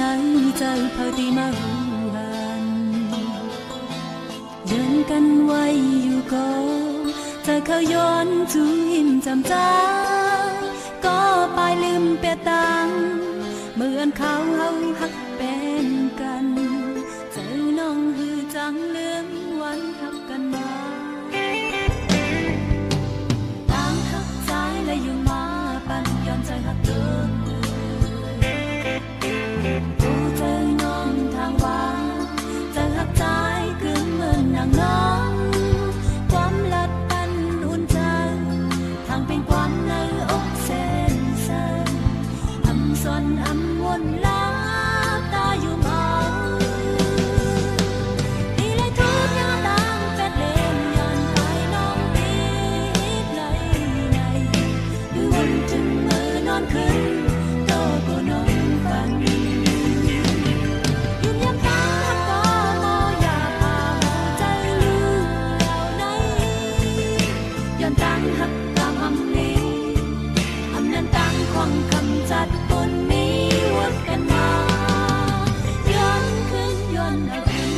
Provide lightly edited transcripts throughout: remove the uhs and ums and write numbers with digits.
nắng trời phơi đi mơ hàn dần căn quayอยู่ก็จะเขาย้อนจูหิมจำจ้าก็ปลายลืมเปียตังเหมือนเขาเฮาฮักเป็นกันเจอน้องหือจังลืมวันฮักกันมาต่างฮักใจและอยู่มาปันยอมใจฮักเดิมกูเจอน้องทางว่าจะฮักใจคืนเหมือนนางน้องความลัดปันอุ่นใจทางเป็นความในอกเส้นเส้นอำซ้อนอำวนลาตาอยู่เมาดีเลยทุกอย่างต่างเป็ดเล่นย้อนไปน้องปีกไหนดูวนจึงมือนอนขึ้นโตก็นอนฝันยุ่งยากตาก็มออยากพาใจลืมแล้วไหนย้อนต่างหักตามอำลีอำนั้นต่างควงคำจัดปนมีวัดกันมาย้อนขึ้นย้อนเอาขึ้น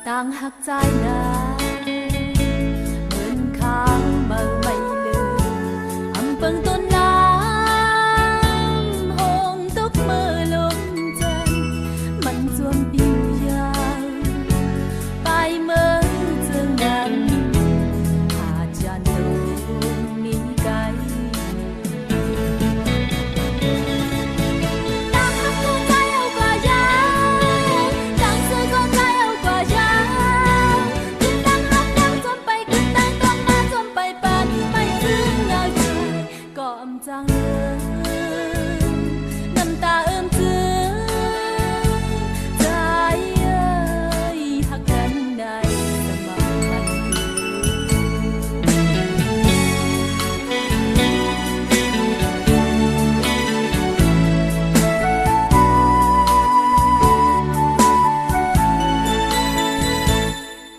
ต่างหักใจนะเหมือนค้างเมื่อไม่ลืมอำเปิงต้นน้ำหงตกมือลมจันมันจวมปิวใหญ่ไปเมื่อเจอนั้นอาจจะโดนมีไกลต่างหักตัวใจเอากว่ายาต่างเสื้อก็ใจเอากว่ายาจังน้ำตาเจือใจหักกันได้สม่ำมัน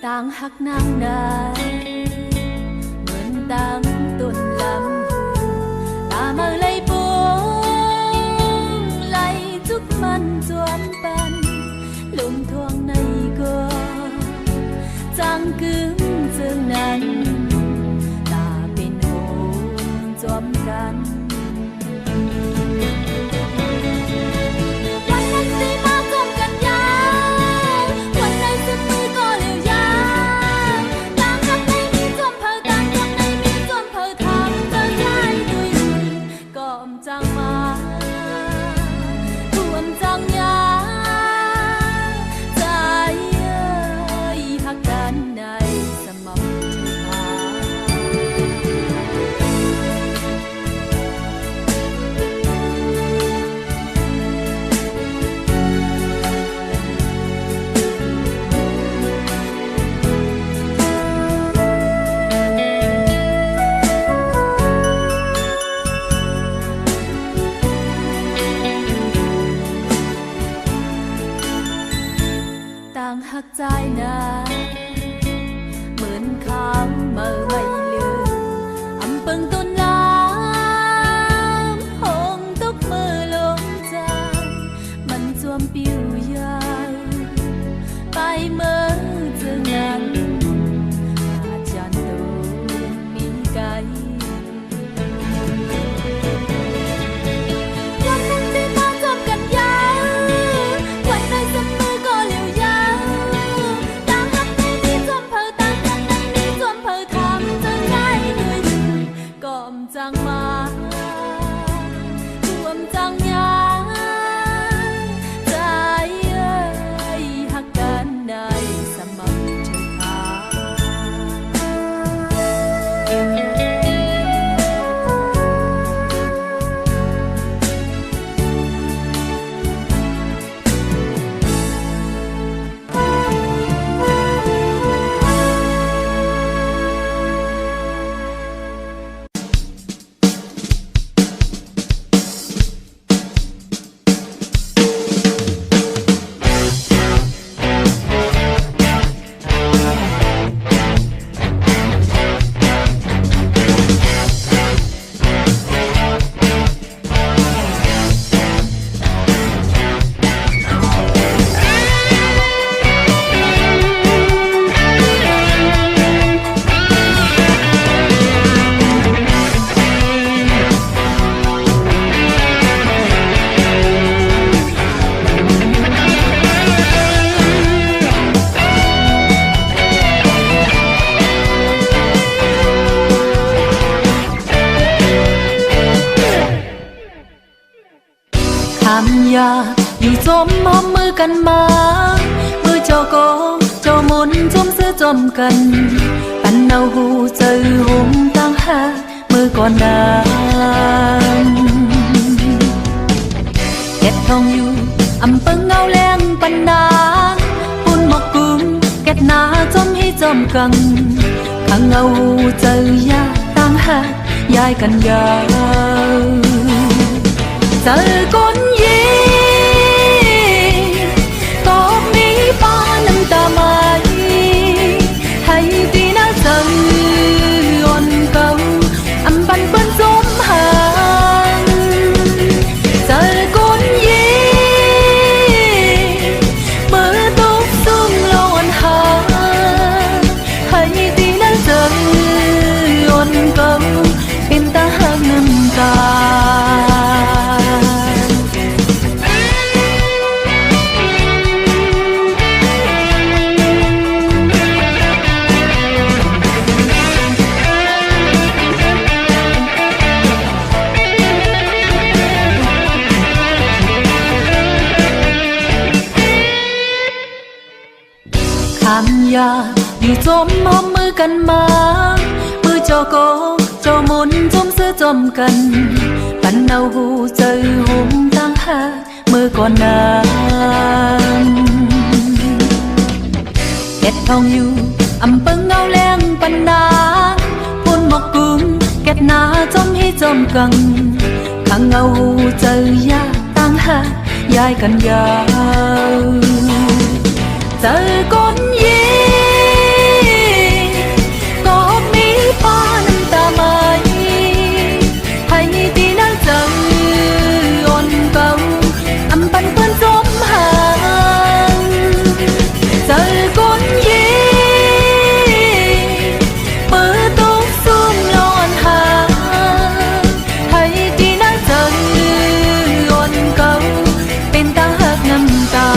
ต่างหักนางได้เหมือนต่างต้นลำมาเลยปูงไล่จุกมันจวนปัน หักใจนะเหมือนค้างเมื่อไม่ลืมอำเปิงต้นน้ำหงตกมือลงจานมันจวมปิวยาวไปเมื่อเจอนั้นอาจารย์โดนมีไกจังมาท่วมจังยาใจเอ้ยหักกันได้สม่ำเฉพาะยาอยู่จมหอมมือกันมามือเจ้าก็เจ้ามุนจมเสื้อจมกันปันเอาหูเจอหุ่มตั้งหามือก่อนนานเก็ดทองอยู่อำเปิงเงาแรงปันนางปุ่นหมกกุ้งเก็ดนาจมให้จมกันข้างเอาหูเจอยาตั้งหายายกันยาวเจอก้นยีก็มีป้าน้ำตาไหมให้ตีน่าเจออ่อนเก่าอำบันเปิ้นสมหางเจอก้นยีเมื่อตกซุ่มลอนหาให้ตีน่าเจออ่อนเก่าเป็นตาหักน้ำตายาอยู่จมหอมมือกันมามือเจ้าก็เจ้ามุนจมเสื้อจมกันปันเอาหูเจอหุ่มตั้งหามือก่อนนานเก็ดทองอยู่อำเปิงเงาแรงปันนาปุ่นหมกกุ้งเก็ดนาจมให้จมกันข้างเอาหูเจอยาตั้งหายายกันยาวเจอก้นยีก็มีป้าน้ำตาไหมให้ตีน่าเจออ่อนเก่าอำปันเปิ้นสมหางเจอก้นยีเปิดตกซุ่มลอนหาให้ตีน่าเจออ่อนเก่าเป็นตาหักน้ำตา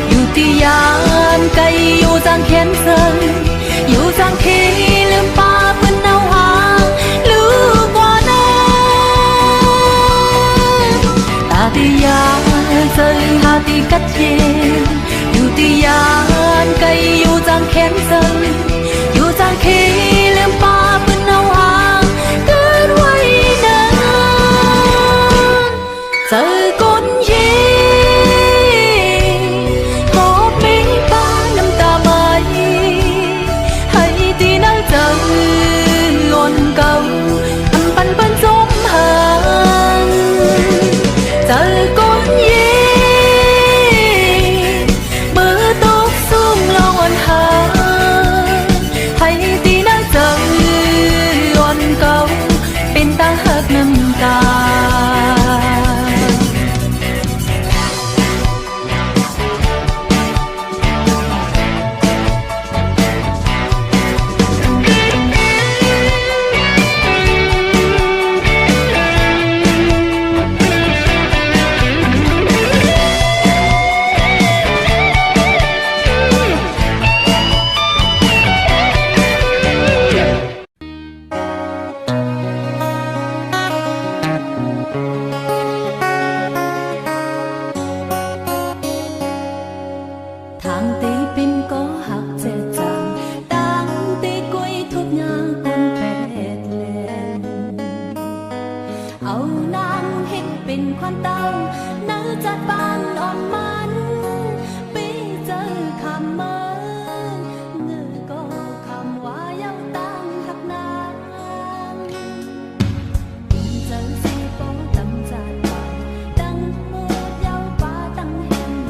อยู่ที่ยามไกลอยู่จางเขียนเซิงอยู่จางทีลืมป้าเปิ้นเอาหาลูกว่านั้นตาที่ยามเจอหาที่กัดเย็นอยู่ที่ยามไกลอยู่จางเขียนเซิงอยู่จาง khi liêm pa bên nâu hàng kết quay nắng giờ con gì có mấy ba năm ta mãi hay tí nắng giờ ngọn cầu âm pan pan giống hàng giờ con gì bữa tốt xuống lòng hàng hay tí nắng giờ ngọn cầu bên ta hát năm ta tháng tây bên có hạt dẻ chàng đang tây quay thuốc nhà con bẹt lên áo nang hết bên khoan tang nỡ chặt ban on man bây giờ khám mơ ngờ có khám hoa yêu tang hạt nang giờ si có tâm dài đang mơ yêu ba tăng hẹn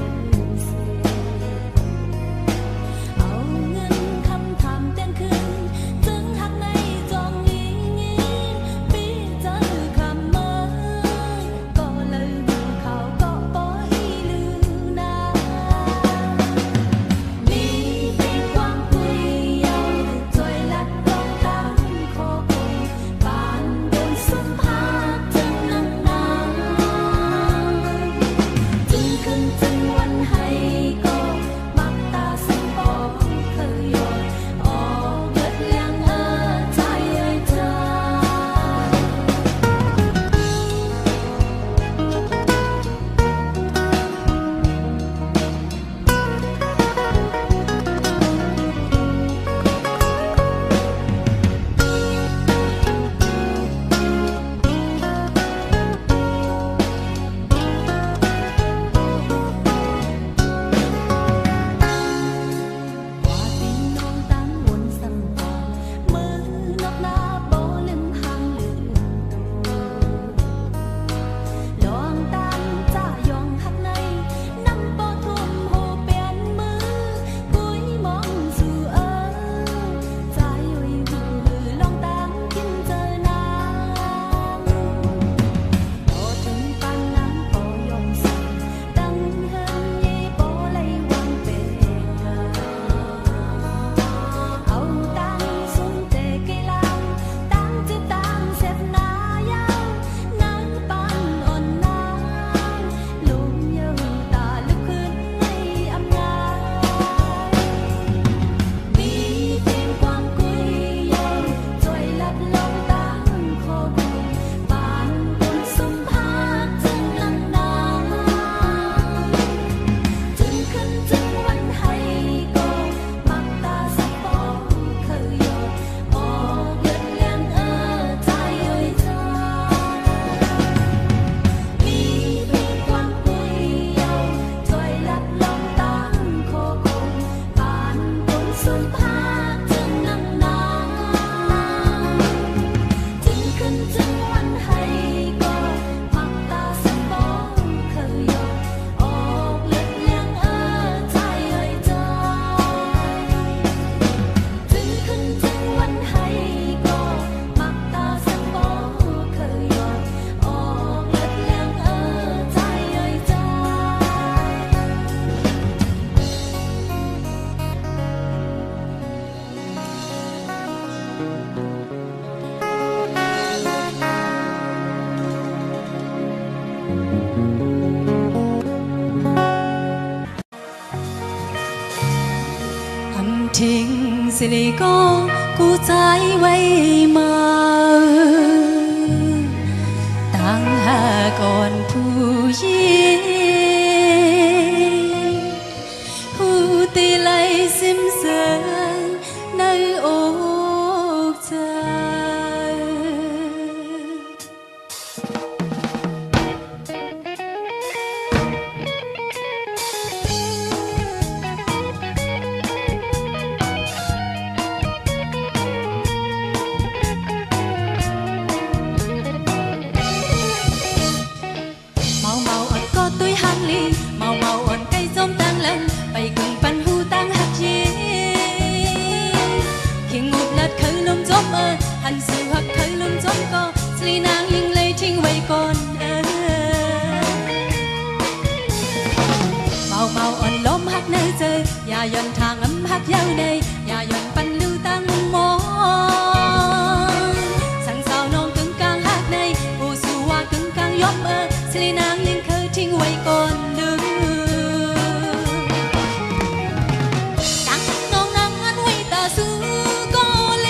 情是你個故仔為嘛當下cònผู้หญิงผู้ตีไลซิมเสืองในโอ หันสู่หักเธอลงจนก็สลีนางยิงเลยทิ้งไว้ก่อนเมาอ่อนล้มหักในเจออย่าย่อนทางอำหักยาวในอย่าย่อนปันดูตั้งมองสั่งสาวน้องกึ่งกลางหักในผู้สู่ว่ากึ่งกลางยอมสลีนางยิงเคยทิ้งไว้ก่อนดึงตั้งน้องนางอันไว้ตาสู้ก็เล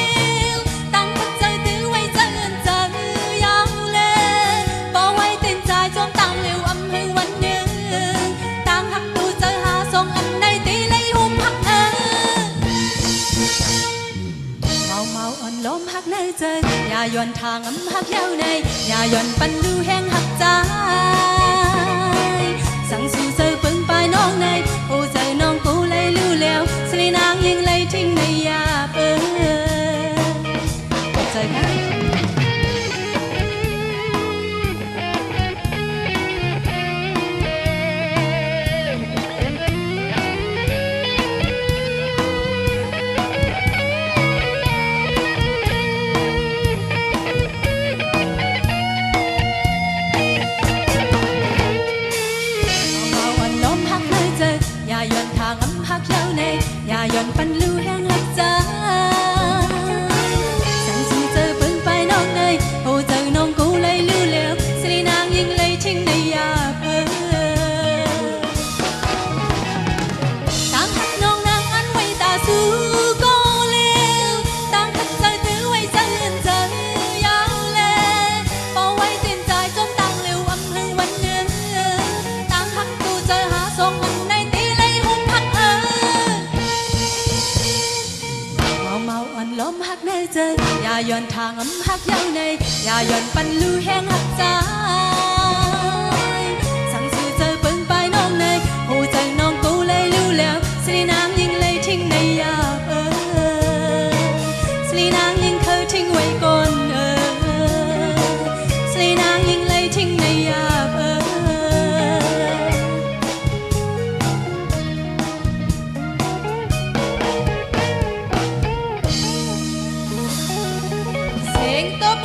วตั้งพักใจตื้อไว้ใจเงินใจยาวเลยบ่ไว้เต้นใจจอมตั้งเร็วอำให้วันหนึ่งตั้งหักดูเจอหาส่งอันใดตีเลยหุ่มหักเมาอ่อนล้มหักในใจอย่าย่อนทางอำหักยาวในอย่าย่อนปันดูแห้งหักใจสั่งสู่เจอปึงปลายน้องในโอ้เจอน้องกูเลยรู้แล้วสลีนางยิงเลยทิ้งในยาใจค่ะอย่าย่อนทางอำหักยาวในอย่าย่อนปันลูแห้งหักใจสั่งสู่เจอปึงไปน้องในโอ้เจอน้องกูเลยรู้แล้วสลีนางยิงเลยทิ้งในยาตั้งหักน้องนางอันไว้ตาสู้ก็เลวตั้งหักใจถือไว้ใจเงินใจยาวเลยพอไว้เต้นใจจมตั้งเร็วอำหึงวันหนึ่งตั้งหักกูเจอหาส่งอันในเมาอ่อนล้มหักในใจอย่าย่อนทางอำหักยาวในอย่าย่อนปันลูแห้งหักใจสั่งสู่เจอปึงไปน้องในโอ้ใจน้องกูเลยรู้แล้วสลีนางยิงเลยทิ้งในยาสลีนางยิงเคยทิ้งไว้ก่อนสลีนางยิงเลยทิ้งในยาเสียงตบ